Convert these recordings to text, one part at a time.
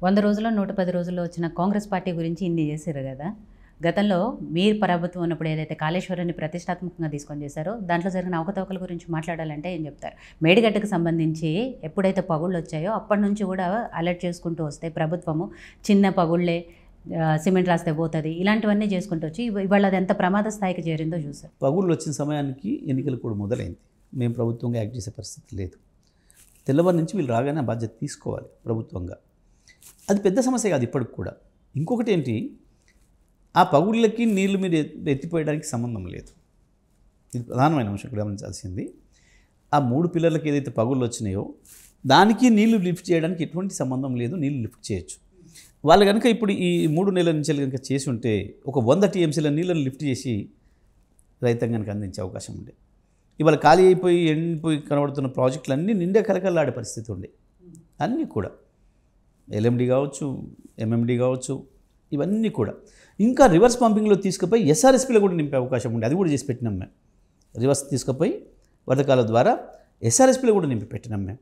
100 రోజుల్లో 110 రోజుల్లో వచ్చిన కాంగ్రెస్ పార్టీ గురించి ఇన్ని చేశారు కదా. గతంలో మీరు ప్రభుత్వం ఉన్నప్పుడు ఏదైతే కాళేశ్వరాన్ని ప్రతిష్టాత్మకంగా తీసుకొని చేశారో దాంట్లో జరిగిన అవకతవకల గురించి మాట్లాడాలంటే ఏం చెప్తారు? మేడిగడ్డకు సంబంధించి ఎప్పుడైతే పగుళ్ళు వచ్చాయో అప్పటి నుంచి కూడా అలర్ట్ చేసుకుంటూ వస్తే ప్రభుత్వము చిన్న పగుళ్ళే సిమెంట్ రాస్తే పోతుంది ఇలాంటివన్నీ చేసుకుంటూ వచ్చి ఇవాళ అది ఎంత ప్రమాద స్థాయికి చేరిందో చూసారు. పగుళ్ళు వచ్చిన సమయానికి ఎన్నికలు కూడా మొదలైంది. మేము ప్రభుత్వంగా యాక్ట్ చేసే పరిస్థితి లేదు. తెల్లవారి నుంచి వీళ్ళు రాగానే ఆ బాధ్యత తీసుకోవాలి ప్రభుత్వంగా. అది పెద్ద సమస్య కాదు ఇప్పటికి కూడా. ఇంకొకటి ఏంటి, ఆ పగుళ్ళకి నీళ్లు మీరు ఎత్తిపోయడానికి సంబంధం లేదు. ఇది ప్రధానమైన అంశం గమనించాల్సింది. ఆ 3 పిల్లర్లకు ఏదైతే పగుళ్ళు వచ్చినాయో దానికి నీళ్లు లిఫ్ట్ చేయడానికి ఎటువంటి సంబంధం లేదు. నీళ్లు లిఫ్ట్ చేయొచ్చు. వాళ్ళు కనుక ఇప్పుడు ఈ 3 నెలల నుంచి కనుక చేసి ఉంటే ఒక 100 టీఎంసీల నీళ్ళను లిఫ్ట్ చేసి రైతాంగానికి అందించే అవకాశం ఉండే. ఇవాళ ఖాళీ అయిపోయి ఎండిపోయి కనబడుతున్న ప్రాజెక్టులన్నీ నిండా కలకలాడే పరిస్థితి ఉండే. అన్నీ కూడా ఎల్ఎండి కావచ్చు, ఎంఎండి కావచ్చు, ఇవన్నీ కూడా ఇంకా రివర్స్ పంపింగ్లో తీసుకుపోయి ఎస్ఆర్ఎస్పీలో కూడా నింపే అవకాశం ఉండే. అది కూడా చేసి పెట్టినాం మేము. రివర్స్ తీసుకుపోయి పథకాల ద్వారా ఎస్ఆర్ఎస్పీలో కూడా నింపి పెట్టినాం మేము.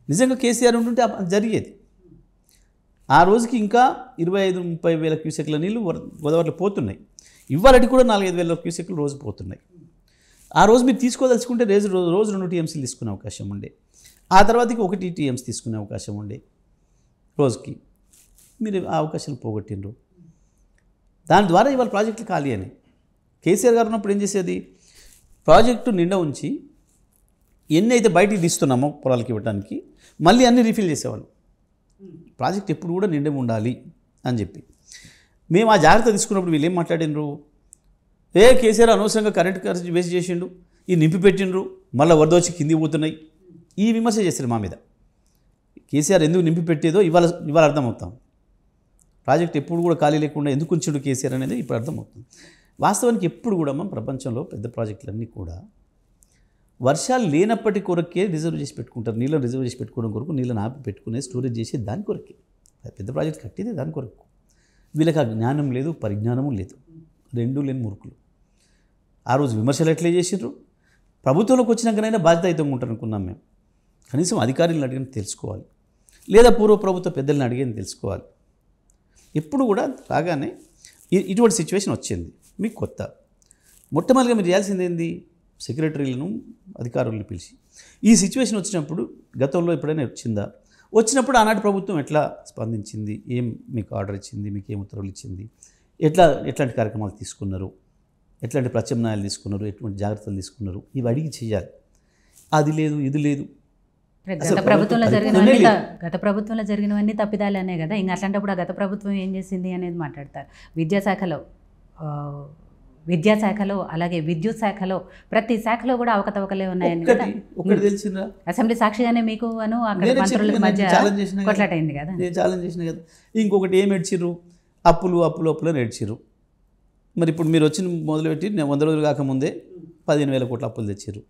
నిజంగా కేసీఆర్ ఉంటుంటే జరిగేది. ఆ రోజుకి ఇంకా 25-30 వేల క్యూసెక్ల నీళ్ళు గోదావరిలో పోతున్నాయి. ఇవాళకి కూడా 4-5 వేల క్యూసెక్లు రోజు పోతున్నాయి. ఆ రోజు మీరు తీసుకోదలుచుకుంటే రోజు 2 టీఎంసీలు తీసుకునే అవకాశం ఉండే. ఆ తర్వాతకి 1 టీఎంసీ తీసుకునే అవకాశం ఉండే రోజుకి. మీరు ఆ అవకాశాలు పోగొట్టిండ్రు. దాని ద్వారా ఇవాళ ప్రాజెక్టులు ఖాళీ అని. కేసీఆర్ గారు ఉన్నప్పుడు ఏం చేసేది, ప్రాజెక్టు నిండా ఉంచి ఎన్ని అయితే బయటికి తీస్తున్నామో పొలాలకి ఇవ్వడానికి మళ్ళీ అన్ని రీఫిల్ చేసేవాళ్ళు. ప్రాజెక్ట్ ఎప్పుడు కూడా నిండే ఉండాలి అని చెప్పి మేము ఆ జాగ్రత్త తీసుకున్నప్పుడు వీళ్ళు ఏం మాట్లాడినరు, కేసీఆర్ అనవసరంగా కరెంట్ ఖర్చు వేస్ట్ చేసిండు, ఈ నింపి పెట్టిండ్రు, మళ్ళీ వరద వచ్చి కిందికి పోతున్నాయి, ఈ విమర్శ చేస్తారు మా మీద. కేసీఆర్ ఎందుకు నింపి పెట్టేదో ఇవాళ అర్థమవుతాం. ప్రాజెక్ట్ ఎప్పుడు కూడా ఖాళీ లేకుండా ఎందుకు ఉంచాడు కేసీఆర్ అనేది ఇప్పుడు అర్థమవుతుంది. వాస్తవానికి ఎప్పుడు కూడా మన ప్రపంచంలో పెద్ద ప్రాజెక్టులన్నీ కూడా వర్షాలు లేనప్పటి కొరకే రిజర్వ్ చేసి పెట్టుకుంటారు. నీళ్ళని రిజర్వ్ చేసి పెట్టుకోవడం కొరకు, నీళ్ళని ఆపి పెట్టుకునే స్టోరేజ్ చేసి దాని కొరకే పెద్ద ప్రాజెక్ట్ కట్టేది దాని కొరకు. వీళ్ళకి ఆ జ్ఞానం లేదు, పరిజ్ఞానము లేదు, రెండూ లేని మూర్ఖులు. ఆ రోజు విమర్శలు ఎట్లే చేసిండ్రు, ప్రభుత్వంలోకి వచ్చినాకనైనా బాధ్యతాయుతంగా ఉంటారు అనుకున్నాం మేము. కనీసం అధికారులను అడిగిన తెలుసుకోవాలి, లేదా పూర్వ ప్రభుత్వ పెద్దలను అడిగిన తెలుసుకోవాలి. ఎప్పుడు కూడా రాగానే ఇటువంటి సిచ్యువేషన్ వచ్చింది మీకు కొత్త. మొట్టమొదటిగా మీరు చేయాల్సింది ఏంది, సెక్రటరీలను అధికారులను పిలిచి ఈ సిచ్యువేషన్ వచ్చినప్పుడు గతంలో ఎప్పుడైనా వచ్చినప్పుడు ఆనాటి ప్రభుత్వం ఎట్లా స్పందించింది, ఏం మీకు ఆర్డర్ ఇచ్చింది, మీకు ఏం ఉత్తర్వులు ఇచ్చింది, ఎట్లాంటి కార్యక్రమాలు తీసుకున్నారు, ఎట్లాంటి ప్రత్యామ్నాయాలు తీసుకున్నారు, ఎటువంటి జాగ్రత్తలు తీసుకున్నారు, ఇవి అడిగి చేయాలి. అది లేదు, ఇది లేదు. గత ప్రభుత్వంలో జరిగినవన్నీ తప్పిదాలనే కదా. ఇంకా అట్లాంటప్పుడు ఆ గత ప్రభుత్వం ఏం చేసింది అనేది మాట్లాడతారు. విద్యాశాఖలో అలాగే విద్యుత్ శాఖలో ప్రతి శాఖలో కూడా అవకతవకలే ఉన్నాయని కదా. అసెంబ్లీ సాక్షిగానే మీకు అక్కడ మంత్రుల మధ్య కొట్లాటైంది కదా. నేను ఛాలెంజ్ చేసిన కదా. ఇంకొకటి ఏం ఏడ్చిర్రు, అప్పులు ఏడ్చిర్రు. మరి ఇప్పుడు మీరు వచ్చి మొదలుపెట్టి 100 రోజులు కాకముందే 15,000 కోట్ల అప్పులు తెచ్చిర్రు.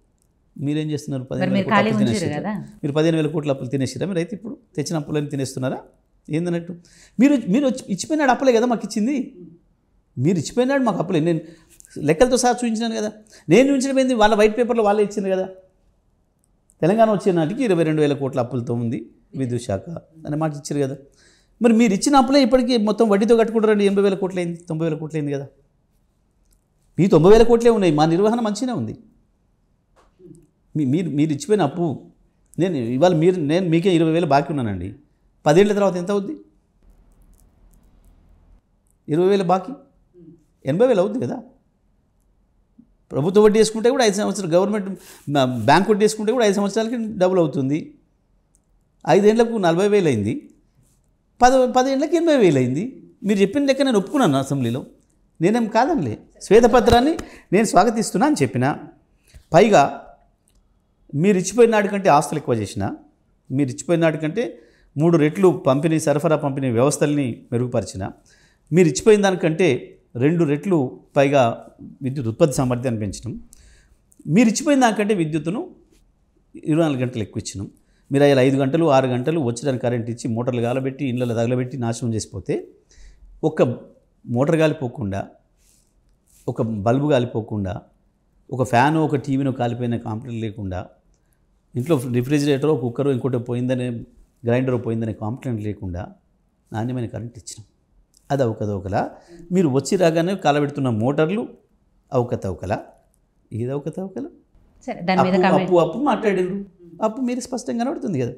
మీరేం చేస్తున్నారు? 15,000 కోట్ల అప్పులు తినేసిరా మీరు? అయితే ఇప్పుడు తెచ్చిన అప్పులని తినేస్తున్నారా ఏందన్నట్టు? మీరు ఇచ్చిపోయినాడు అప్పులే కదా మాకు ఇచ్చింది. మీరు ఇచ్చిపోయినాడు మాకు అప్పులే. నేను లెక్కలతో సహా చూపించినాను కదా. నేను చూపించడం ఏంది, వాళ్ళ వైట్ పేపర్లో వాళ్ళే ఇచ్చింది కదా. తెలంగాణ వచ్చే నాటికి 22,000 కోట్ల అప్పులతో ఉంది విద్యుత్ శాఖ అనే మాట ఇచ్చారు కదా. మరి మీరు ఇచ్చిన అప్పులే ఇప్పటికీ మొత్తం వడ్డీతో కట్టుకుంటారండి. 80,000 కోట్లయింది, 90,000 కోట్లయింది కదా. మీ 90,000 కోట్లే ఉన్నాయి, మా నిర్వహణ మంచిగానే ఉంది. మీరు ఇచ్చిపోయిన అప్పు నేను మీకే 20,000 బాకీ ఉన్నానండి. 10 ఏళ్ళ తర్వాత ఎంత అవుద్ది? 20,000 బాకీ 80,000 అవుద్ది కదా. ప్రభుత్వ వడ్డీ వేసుకుంటే కూడా 5 సంవత్సరాలు, గవర్నమెంట్ బ్యాంక్ వడ్డీ వేసుకుంటే కూడా 5 సంవత్సరాలకి డబుల్ అవుతుంది. 5 ఏళ్లకు 40,000 అయింది, 10 ఏళ్ళకి 80,000 అయింది. మీరు చెప్పిన లెక్క నేను ఒప్పుకున్నాను అసెంబ్లీలో. నేనేం కాదనిలే, శ్వేతపత్రాన్ని నేను స్వాగతిస్తున్నా అని చెప్పిన. పైగా మీరు ఇచ్చిపోయిన నాటికంటే ఆస్తులు ఎక్కువ చేసిన, మీరు ఇచ్చిపోయిన నాటికంటే 3 రెట్లు సరఫరా పంపిణీ వ్యవస్థల్ని మెరుగుపరిచిన, మీరు ఇచ్చిపోయిన దానికంటే 2 రెట్లు పైగా విద్యుత్ ఉత్పత్తి సామర్థ్యాన్ని పెంచడం, మీరు ఇచ్చిపోయిన దానికంటే విద్యుత్తును 24 గంటలు ఎక్కువ ఇచ్చినాం. మీరు అలా 5 గంటలు 6 గంటలు వచ్చడానికి కరెంట్ ఇచ్చి మోటార్లు గాలబెట్టి ఇళ్ళలో తగలబెట్టి నాశనం చేసిపోతే, ఒక మోటార్ గాలిపోకుండా, ఒక బల్బు గాలిపోకుండా, ఒక ఫ్యాను ఒక టీవీనో కాలిపోయిన కాంప్లైంట్ లేకుండా, ఇంట్లో రిఫ్రిజిరేటరో కుక్కరో ఇంకోటి పోయిందనే గ్రైండర్ పోయిందనే కాంప్లైంట్ లేకుండా నాణ్యమైన కరెంట్ ఇచ్చినాం. అది అవకతవకలా. మీరు వచ్చి రాగానే కాలబెడుతున్న మోటార్లు అవకతవకలా. ఏది అవకతవకలా? సరే, దాని మీద అప్పు మాట్లాడారు. అప్పు మీరు స్పష్టంగా కనబడుతుంది కదా.